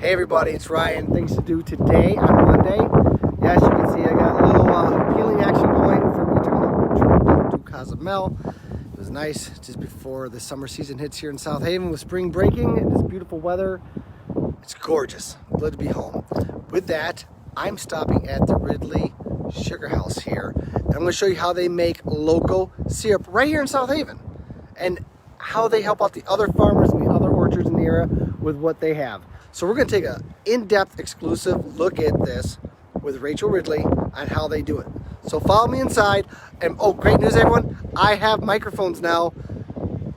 Hey everybody, it's Ryan. Things to do today on Monday. Yes, you can see I got a little peeling action going from we took to Cozumel. It was nice just before the summer season hits here in South Haven with spring breaking and this beautiful weather. It's gorgeous. Glad to be home. With that, I'm stopping at the Ridley Sugarhouse here. And I'm going to show you how they make local syrup right here in South Haven. And how they help out the other farmers and the other orchards in the area with what they have. So we're going to take an in-depth exclusive look at this with Rachel Ridley on how they do it. So follow me inside. And oh, great news everyone, I have microphones now.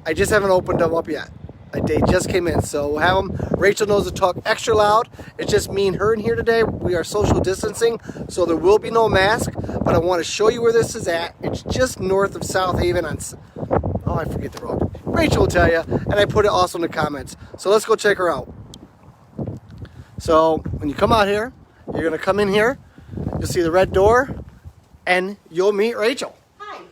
I just haven't opened them up yet. They just came in, so we'll have them. Rachel knows to talk extra loud. It's just me and her in here today. We are social distancing, so there will be no mask, but I want to show you where this is at. It's just north of South Haven on, oh, I forget the road. Rachel will tell you, and I put it also in the comments. So let's go check her out. So when you come out here, you're gonna come in here, you'll see the red door, and you'll meet Rachel. Hi.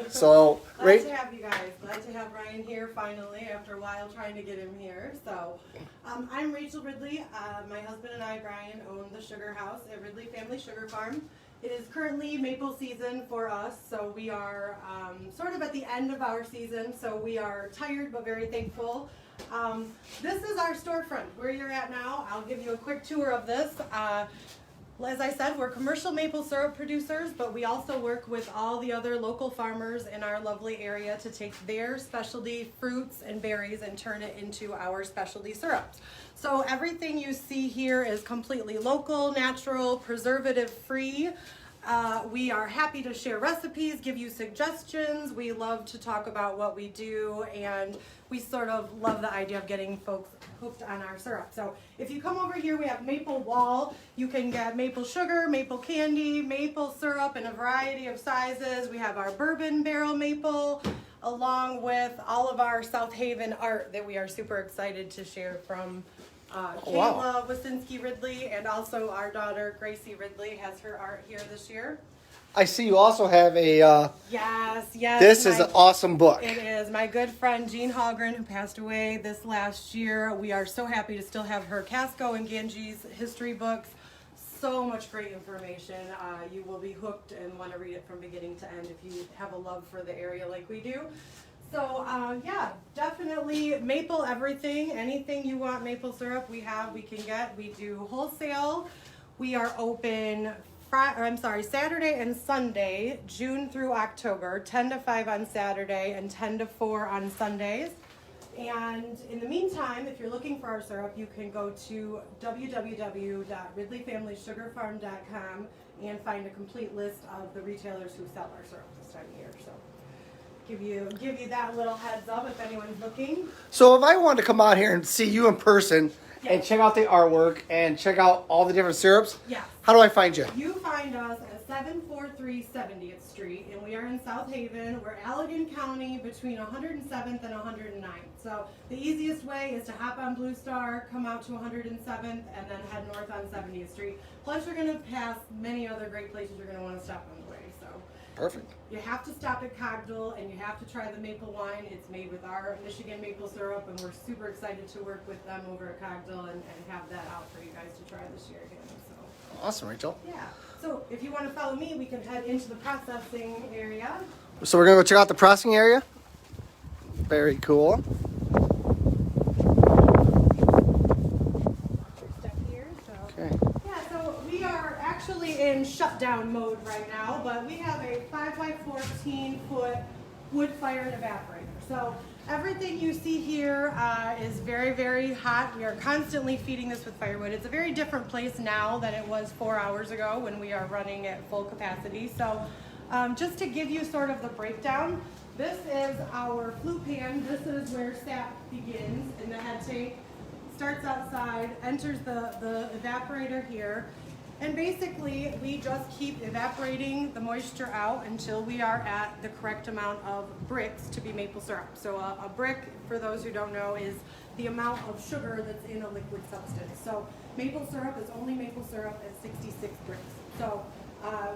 So, Glad to have you guys. Glad to have Ryan here finally after a while trying to get him here. So, I'm Rachel Ridley. My husband and I, Brian, own the Sugarhouse at Ridley Family Sugar Farm. It is currently maple season for us, so we are sort of at the end of our season, so we are tired but very thankful. This is our storefront, where you're at now. I'll give you a quick tour of this. As I said, we're commercial maple syrup producers, but we also work with all the other local farmers in our lovely area to take their specialty fruits and berries and turn it into our specialty syrups. So everything you see here is completely local, natural, preservative-free. We are happy to share recipes, give you suggestions. We love to talk about what we do, and we sort of love the idea of getting folks hooked on our syrup. So if you come over here, we have maple wall. You can get maple sugar, maple candy, maple syrup in a variety of sizes. We have our bourbon barrel maple, along with all of our South Haven art that we are super excited to share from Kayla Wasinski Ridley, and also our daughter Gracie Ridley has her art here this year. I see you also have a... Yes. This is an awesome book. It is. My good friend Jean Hallgren, who passed away this last year. We are so happy to still have her Casco and Ganges history books. So much great information. You will be hooked and want to read it from beginning to end if you have a love for the area like we do. So yeah, definitely maple everything. Anything you want maple syrup, we can get. We do wholesale. We are open Saturday and Sunday, June through October, 10 to 5 on Saturday and 10 to 4 on Sundays. And in the meantime, if you're looking for our syrup, you can go to www.ridleyfamilysugarfarm.com and find a complete list of the retailers who sell our syrup this time of year. So give you that little heads up if anyone's looking. So if I wanted to come out here and see you in person, yes, and check out the artwork and check out all the different syrups, yes, how do I find you? You find us at 743 70th Street, and we are in South Haven. We're Allegan County between 107th and 109th. So the easiest way is to hop on Blue Star, come out to 107th, and then head north on 70th Street. Plus, you're going to pass many other great places you're going to want to stop on the way. So Perfect. you have to stop at Cogdell, and you have to try the maple wine. It's made with our Michigan maple syrup, and we're super excited to work with them over at Cogdell and have that out for you guys to try this year again. So Awesome, Rachel. yeah. So if you want to follow me, we can head into the processing area. So we're going to go check out the processing area. Very cool. Step here. So Okay. yeah, so we are actually in shutdown mode right now, but we have a 5x14 foot wood fired evaporator. So everything you see here is very, very hot. We are constantly feeding this with firewood. It's a very different place now than it was 4 hours ago when we are running at full capacity. So just to give you sort of the breakdown, this is our flue pan. This is where sap begins in the head tank. Starts outside, enters the evaporator here. And basically, we just keep evaporating the moisture out until we are at the correct amount of bricks to be maple syrup. So a brick, for those who don't know, is the amount of sugar that's in a liquid substance. So maple syrup is only maple syrup at 66 bricks. So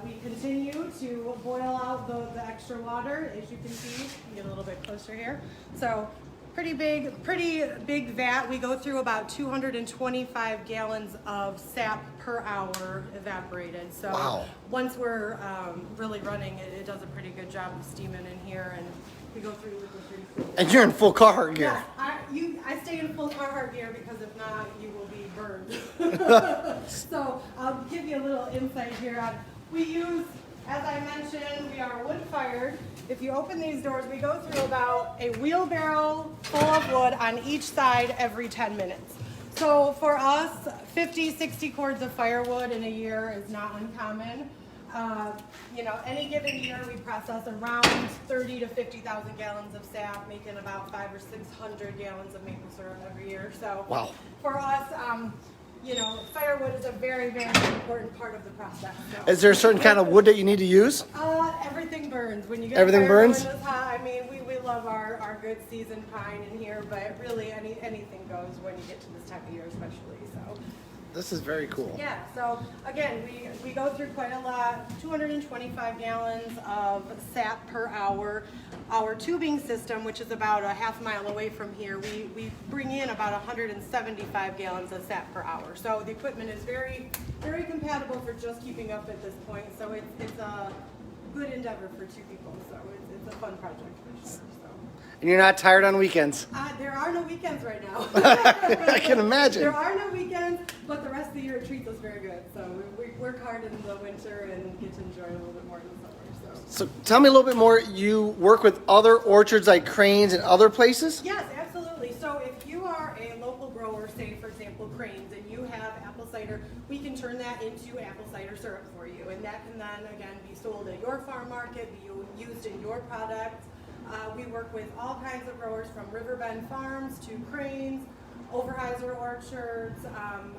we continue to boil out the extra water, as you can see. Get a little bit closer here. So pretty big vat. We go through about 225 gallons of sap per hour evaporated. So wow. Once we're really running, it does a pretty good job of steaming in here, and we go through liquid pretty quickly. And you're in full Carhartt gear. Yes, I stay in full Carhartt gear because if not, you will be burned. So I'll give you a little insight here on, we use, as I mentioned, we are wood fired. If you open these doors, we go through about a wheelbarrow full of wood on each side every 10 minutes. So for us, 50, 60 cords of firewood in a year is not uncommon. You know, any given year we process around 30 to 50,000 gallons of sap, making about 500 or 600 gallons of maple syrup every year. So wow. For us, you know, firewood is a very, very important part of the process. So. Is there a certain kind of wood that you need to use? Everything burns. When you get everything burns? This hot, I mean, we love our good seasoned pine in here, but really anything goes when you get to this time of year especially. So. This is very cool. Yeah, so again, we go through quite a lot, 225 gallons of sap per hour. Our tubing system, which is about a half mile away from here, we bring in about 175 gallons of sap per hour. So the equipment is very, very compatible for just keeping up at this point. So it's a good endeavor for two people. So it's a fun project for sure. So. And you're not tired on weekends? There are no weekends right now. I can imagine. There are no weekends, but the rest of the year it treats us very good. So we work hard in the winter and get to enjoy a little bit more in the summer. So tell me a little bit more. You work with other orchards like Cranes and other places? Yes, absolutely. So if you are a local grower, say for example Cranes, and you have apple cider, we can turn that into apple cider syrup for you. And that can then again be sold at your farm market, be used in your product. We work with all kinds of growers from Riverbend Farms to Cranes, Overheiser Orchards.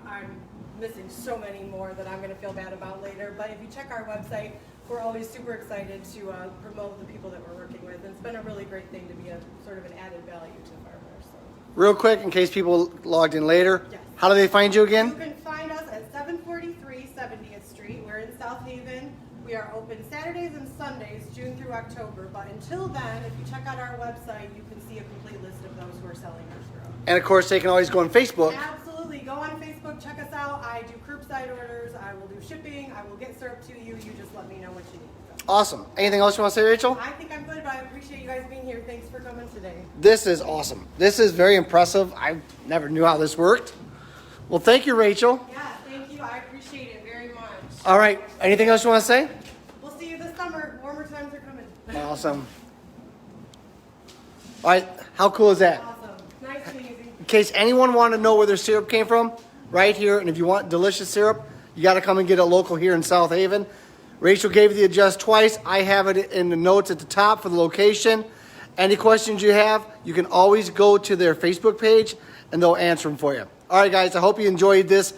I'm missing so many more that I'm going to feel bad about later. But if you check our website, we're always super excited to promote the people that we're working with. And it's been a really great thing to be a sort of an added value to farmers. So. Real quick, in case people logged in later, yes. How do they find you again? You can find us at 743 70th Street. We're in South Haven. We are open Saturdays and Sundays, June through October. But until then, if you check out our website, you can see a complete list of those who are selling our syrup. And of course, they can always go on Facebook. Absolutely. Go on Facebook, check us out. I do curbside orders. I will do shipping. I will get syrup to you. You just let me know what you need. So. Awesome. Anything else you want to say, Rachel? I think I'm good, but I appreciate you guys being here. Thanks for coming today. This is awesome. This is very impressive. I never knew how this worked. Well, thank you, Rachel. Yeah, thank you. I appreciate it very much. All right. Anything else you want to say? We'll see you this summer. Warmer times are coming. Awesome. All right. How cool is that? Awesome. Nice and easy. In case anyone wanted to know where their syrup came from, right here. And if you want delicious syrup, you got to come and get it local here in South Haven. Rachel gave you the address twice. I have it in the notes at the top for the location. Any questions you have, you can always go to their Facebook page and they'll answer them for you. All right, guys, I hope you enjoyed this.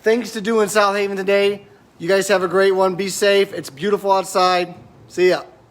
Things to do in South Haven today. You guys have a great one. Be safe. It's beautiful outside. See ya.